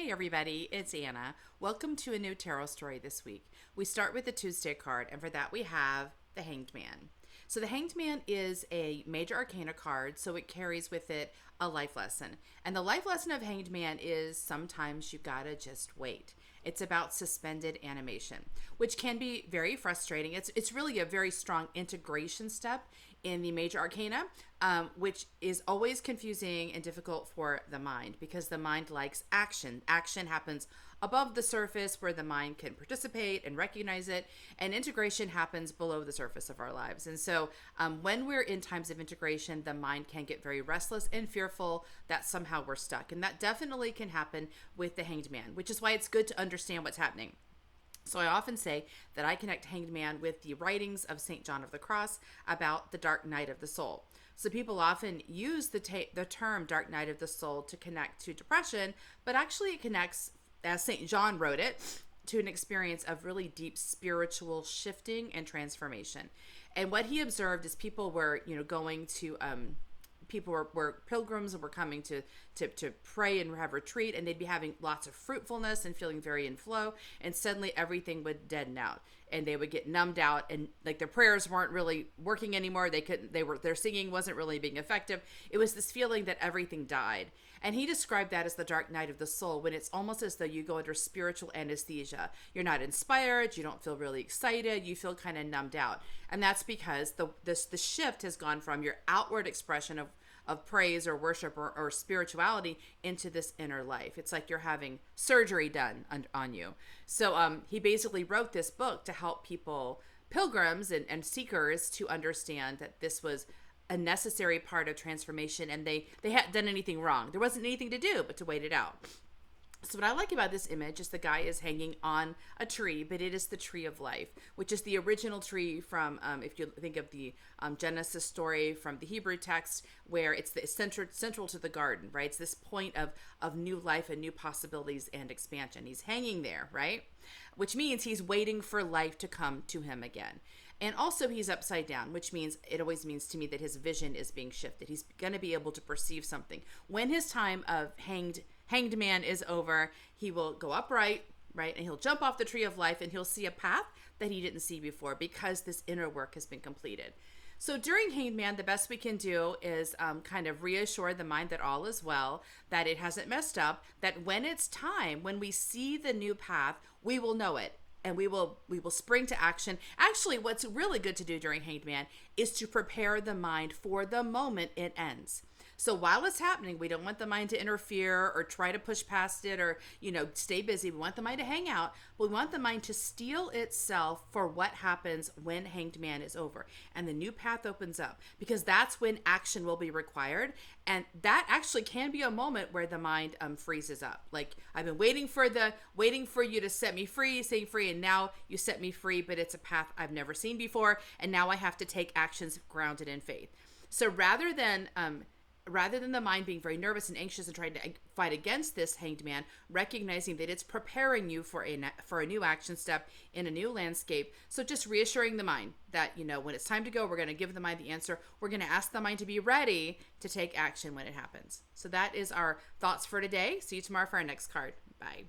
Hey everybody, it's Anna. Welcome to a new tarot story this week. We start with the Tuesday card, and for that we have the Hanged Man. So the Hanged Man is a major arcana card, so it carries with it a life lesson. And the life lesson of Hanged Man is sometimes you gotta just wait. It's about suspended animation, which can be very frustrating. It's really a very strong integration step in the major arcana, which is always confusing and difficult for the mind because the mind likes action. Action happens above the surface where the mind can participate and recognize it, and integration happens below the surface of our lives. And so when we're in times of integration, the mind can get very restless and fearful that somehow we're stuck. And that definitely can happen with the Hanged Man, which is why it's good to understand what's happening. So I often say that I connect Hanged Man with the writings of St. John of the Cross about the dark night of the soul. So people often use the term dark night of the soul to connect to depression, but actually it connects, as St. John wrote it, to an experience of really deep spiritual shifting and transformation. And what he observed is people were, going to people were pilgrims and were coming to pray and have retreat, and they'd be having lots of fruitfulness and feeling very in flow, and suddenly everything would deaden out and they would get numbed out, and like their prayers weren't really working anymore. Their singing wasn't really being effective. It was this feeling that everything died. And he described that as the dark night of the soul, when it's almost as though you go under spiritual anesthesia. You're not inspired, you don't feel really excited, you feel kind of numbed out. And that's because the shift has gone from your outward expression of praise or worship or spirituality into this inner life. It's like you're having surgery done on you. So he basically wrote this book to help people, pilgrims and seekers, to understand that this was a necessary part of transformation, and they hadn't done anything wrong. There wasn't anything to do but to wait it out. So what I like about this image is the guy is hanging on a tree, but it is the tree of life, which is the original tree from, if you think of the Genesis story from the Hebrew text, where it's central to the garden, right? It's this point of new life and new possibilities and expansion. He's hanging there, right? Which means he's waiting for life to come to him again. And also he's upside down, which means it always means to me that his vision is being shifted. He's going to be able to perceive something. When his time of hanged man is over, he will go upright, right? And he'll jump off the tree of life, and he'll see a path that he didn't see before because this inner work has been completed. So during Hanged Man, the best we can do is kind of reassure the mind that all is well, that it hasn't messed up, that when it's time, when we see the new path, we will know it. And we will spring to action. Actually, what's really good to do during Hanged Man is to prepare the mind for the moment it ends. So while it's happening, we don't want the mind to interfere or try to push past it or, stay busy. We want the mind to hang out, but we want the mind to steel itself for what happens when Hanged Man is over and the new path opens up, because that's when action will be required. And that actually can be a moment where the mind freezes up. Like, I've been waiting for you to set me free, saying free, and now you set me free, but it's a path I've never seen before, and now I have to take actions grounded in faith. So rather than the mind being very nervous and anxious and trying to fight against this Hanged Man, recognizing that it's preparing you for a new action step in a new landscape. So just reassuring the mind that, when it's time to go, we're going to give the mind the answer. We're going to ask the mind to be ready to take action when it happens. So that is our thoughts for today. See you tomorrow for our next card. Bye.